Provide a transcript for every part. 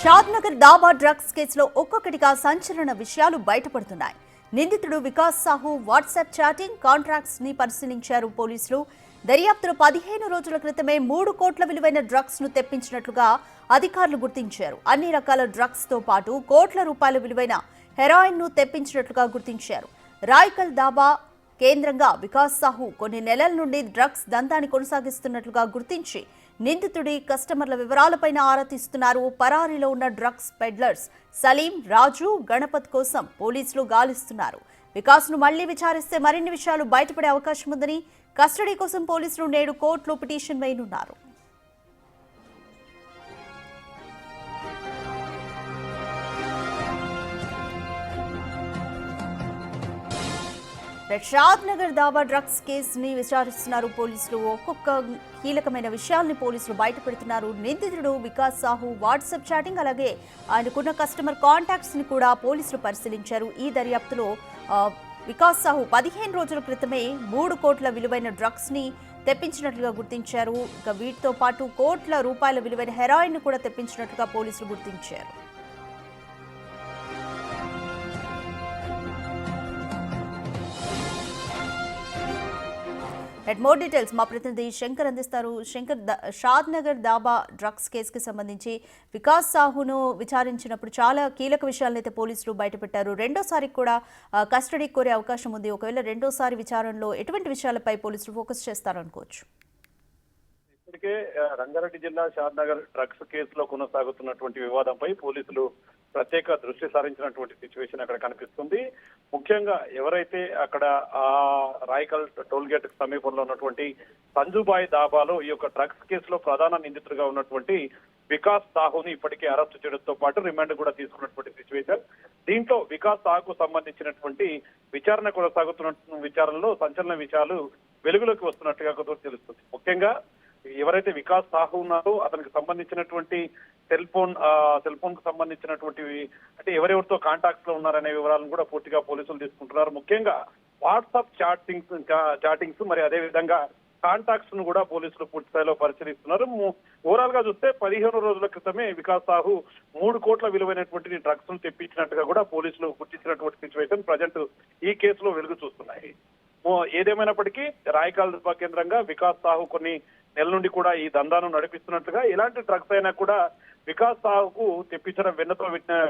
Shadnagar dhaba drugs కేసులో ఒక్కొక్కటిగా సంచలన విషయాలు బయటపడుతున్నాయి. నిందితుడు Vikas Sahu WhatsApp chatting contracts ని పరిశీలించారు పోలీసులు. దర్యాప్తులో 15 రోజుల క్రితమే 3 కోట్ల విలువైన డ్రగ్స్ ను తెప్పించినట్లుగా అధికారులు గుర్తించారు. అన్ని రకాల డ్రగ్స్ తో పాటు కోట్ల రూపాయల విలువైన హెరాయిన్ ను తెప్పించినట్లుగా గుర్తించారు. రాయ్కల్ దాబా కేంద్రంగా వికాస్ సాహు కొన్ని నెలల నుండి డ్రగ్స్ దందాన్ని కొనసాగిస్తున్నట్లుగా గుర్తించి నిందితుడి కస్టమర్ల వివరాలపైన ఆరా తీస్తున్నారు. పరారీలో ఉన్న డ్రగ్స్ పెడ్లర్స్ సలీం, రాజు, గణపత్ కోసం పోలీసులు గాలిస్తున్నారు. వికాస్ ను మళ్లీ విచారిస్తే మరిన్ని విషయాలు బయటపడే అవకాశం ఉందని కస్టడీ కోసం పోలీసులు నేడు కోర్టులో పిటిషన్ వేయనున్నారు. షాద్నగర్ దాబా డ్రగ్స్ కేసుని విచారిస్తున్నారు పోలీసులు. ఒక్కొక్క కీలకమైన విషయాల్ని పోలీసులు బయటపెడుతున్నారు. నిందితుడు వికాస్ సాహు వాట్సాప్ చాటింగ్, అలాగే ఆయనకున్న కస్టమర్ కాంటాక్ట్స్ ని కూడా పోలీసులు పరిశీలించారు. ఈ దర్యాప్తులో వికాస్ సాహు 15 రోజుల క్రితమే 3 కోట్ల విలువైన డ్రగ్స్ ని తెప్పించినట్లుగా గుర్తించారు. ఇక వీటితో పాటు కోట్ల రూపాయల విలువైన హెరాయిన్ ను కూడా తెప్పించినట్లుగా పోలీసులు గుర్తించారు. మోర్ డీటెయిల్స్ మా ప్రతినిధి శంకర్ అందిస్తారు. శంకర్, షాద్నగర్ దాబా డ్రగ్స్ కేసుకి సంబంధించి వికాస్ సాహును విచారించినప్పుడు చాలా కీలక విషయాలను అయితే పోలీసులు బయటపెట్టారు. రెండోసారి కూడా కస్టడీ కోరే అవకాశం ఉంది. ఒకవేళ రెండోసారి విచారణలో ఎటువంటి విషయాలపై పోలీసులు ఫోకస్ చేస్తారనుకోవచ్చు? ఇప్పటికే రంగారెడ్డి జిల్లా షాద్నగర్ డ్రగ్స్ కేసులో కొనసాగుతున్నటువంటి వివాదంపై పోలీసులు ప్రత్యేక దృష్టి సారించినటువంటి సిచ్యువేషన్ అక్కడ కనిపిస్తుంది. ముఖ్యంగా ఎవరైతే అక్కడ ఆ రాయ్కల్ టోల్ గేట్ సమీపంలో ఉన్నటువంటి సంజుబాయ్ దాబాలో ఈ యొక్క డ్రగ్స్ కేసులో ప్రధాన నిందితుడిగా ఉన్నటువంటి వికాస్ సాహుని ఇప్పటికే అరెస్టు చేయడంతో పాటు రిమాండ్ కూడా తీసుకున్నటువంటి సిచ్యువేషన్. దీంట్లో వికాస్ సాహుకు సంబంధించినటువంటి విచారణ కొనసాగుతున్న విచారణలో సంచలన విషయాలు వెలుగులోకి వస్తున్నట్టుగా తెలుస్తుంది. ముఖ్యంగా ఎవరైతే వికాస్ సాహు ఉన్నారో అతనికి సంబంధించినటువంటి సెల్ ఫోన్ కు సంబంధించినటువంటివి, అంటే ఎవరెవరితో కాంటాక్ట్స్ లో ఉన్నారనే వివరాలను కూడా పూర్తిగా పోలీసులు తీసుకుంటున్నారు. ముఖ్యంగా వాట్సాప్ చాటింగ్స్ మరి అదే విధంగా కాంటాక్ట్స్ ను కూడా పోలీసులు పూర్తి స్థాయిలో పరిశీలిస్తున్నారు. ఓవరాల్ గా చూస్తే 15 రోజుల క్రితమే వికాస్ సాహు 3 కోట్ల విలువైనటువంటి డ్రగ్స్ ను తెప్పించినట్టుగా కూడా పోలీసులు గుర్తించినటువంటి సిచ్యువేషన్ ప్రజెంట్ ఈ కేసులో వెలుగు చూస్తున్నాయి. ఏదేమైనప్పటికీ రాయ్కల్ దాబా కేంద్రంగా వికాస్ సాహు కొన్ని నెల నుండి కూడా ఈ దందాను నడిపిస్తున్నట్లుగా, ఎలాంటి డ్రగ్స్ అయినా కూడా వికాస్ సాహుకు తెప్పించడం వెన్నతో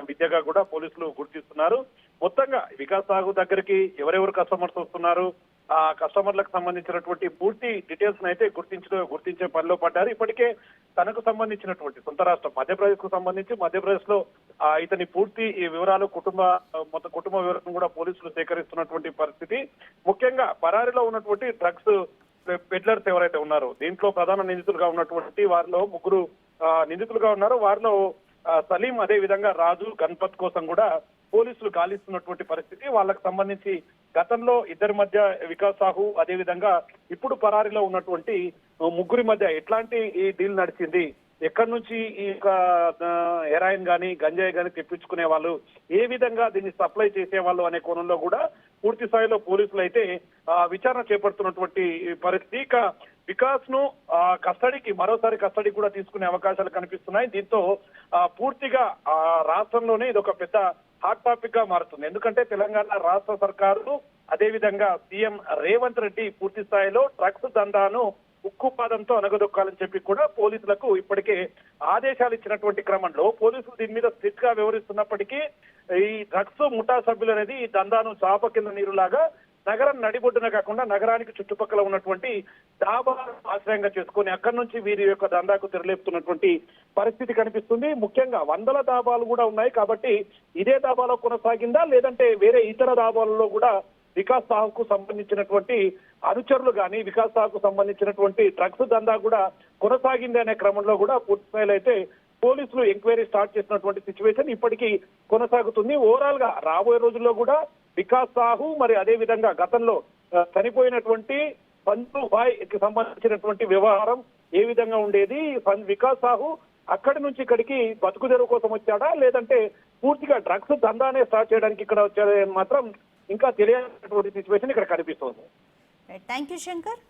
విద్యగా కూడా పోలీసులు గుర్తిస్తున్నారు. మొత్తంగా వికాస్ సాహు దగ్గరికి ఎవరెవరు కస్టమర్స్ వస్తున్నారు, ఆ కస్టమర్లకు సంబంధించినటువంటి పూర్తి డీటెయిల్స్ అయితే గుర్తించే పనిలో పడ్డారు. ఇప్పటికే తనకు సంబంధించినటువంటి సొంత రాష్ట్రం మధ్యప్రదేశ్ కు సంబంధించి మధ్యప్రదేశ్ లో ఇతని పూర్తి వివరాలు కుటుంబ వివరాలను కూడా పోలీసులు సేకరిస్తున్నటువంటి పరిస్థితి. ముఖ్యంగా పరారీలో ఉన్నటువంటి డ్రగ్స్ పెడ్లర్స్ ఎవరైతే ఉన్నారో దీంట్లో ప్రధాన నిందితులుగా ఉన్నటువంటి వారిలో 3 నిందితులుగా ఉన్నారు. వారిలో సలీం, అదే విధంగా రాజు, గణపత్ కోసం కూడా పోలీసులు గాలిస్తున్నటువంటి పరిస్థితి. వాళ్ళకు సంబంధించి గతంలో ఇద్దరి మధ్య వికాస్ సాహు అదే విధంగా ఇప్పుడు పరారీలో ఉన్నటువంటి 3 మధ్య ఎట్లాంటి ఈ డీల్ నడిచింది, ఎక్కడి నుంచి ఈ హెరాయిన్ గానీ గంజాయి గానీ తెప్పించుకునే వాళ్ళు, ఏ విధంగా దీన్ని సప్లై చేసేవాళ్ళు అనే కోణంలో కూడా పూర్తి స్థాయిలో పోలీసులు అయితే విచారణ చేపడుతున్నటువంటి పరిస్థితి. ఇక వికాస్ ను మరోసారి కస్టడీ కూడా తీసుకునే అవకాశాలు కనిపిస్తున్నాయి. దీంతో పూర్తిగా రాష్ట్రంలోనే ఇది ఒక పెద్ద హాట్ టాపిక్ గా మారుతుంది. ఎందుకంటే తెలంగాణ రాష్ట్ర సర్కారు అదే విధంగా సీఎం రేవంత్ రెడ్డి పూర్తి స్థాయిలో డ్రగ్స్ దందాను ఉక్కుపాదంతో అనగదొక్కాలని చెప్పి కూడా పోలీసులకు ఇప్పటికే ఆదేశాలు ఇచ్చినటువంటి క్రమంలో పోలీసులు దీని మీద స్ట్రిక్ట్ గా వ్యవహరిస్తున్నప్పటికీ ఈ డ్రగ్స్ ముఠా సభ్యులు అనేది ఈ దందాను చాప కింద నీరులాగా నగరం నడిబొడ్డున కాకుండా నగరానికి చుట్టుపక్కల ఉన్నటువంటి దాబాను ఆశ్రయంగా చేసుకుని అక్కడి నుంచి వీరి యొక్క దందాకు తెరలేపుతున్నటువంటి పరిస్థితి కనిపిస్తుంది. ముఖ్యంగా 100 దాబాలు కూడా ఉన్నాయి. కాబట్టి ఇదే దాబాలో కొనసాగిందా, లేదంటే వేరే ఇతర దాబాలలో కూడా వికాస్ సాహుకు సంబంధించినటువంటి అనుచరులు కానీ వికాస్ సాహుకు సంబంధించినటువంటి డ్రగ్స్ దందా కూడా కొనసాగింది అనే క్రమంలో కూడా పూర్తి స్థాయిలో అయితే పోలీసులు ఎంక్వైరీ స్టార్ట్ చేసినటువంటి సిచ్యువేషన్ ఇప్పటికీ కొనసాగుతుంది. ఓవరాల్ గా రాబోయే రోజుల్లో కూడా వికాస్ సాహు మరి అదే విధంగా గతంలో చనిపోయినటువంటి సంజుబాయ్ కి సంబంధించినటువంటి వ్యవహారం ఏ విధంగా ఉండేది, వికాస్ సాహు అక్కడి నుంచి ఇక్కడికి బతుకు తెరువు కోసం వచ్చాడా, లేదంటే పూర్తిగా డ్రగ్స్ దందానే స్టార్ట్ చేయడానికి ఇక్కడ వచ్చాడని మాత్రం ఇంకా తెలియనటువంటి సిచ్యువేషన్ ఇక్కడ కనిపిస్తుంది. Thank you Shankar.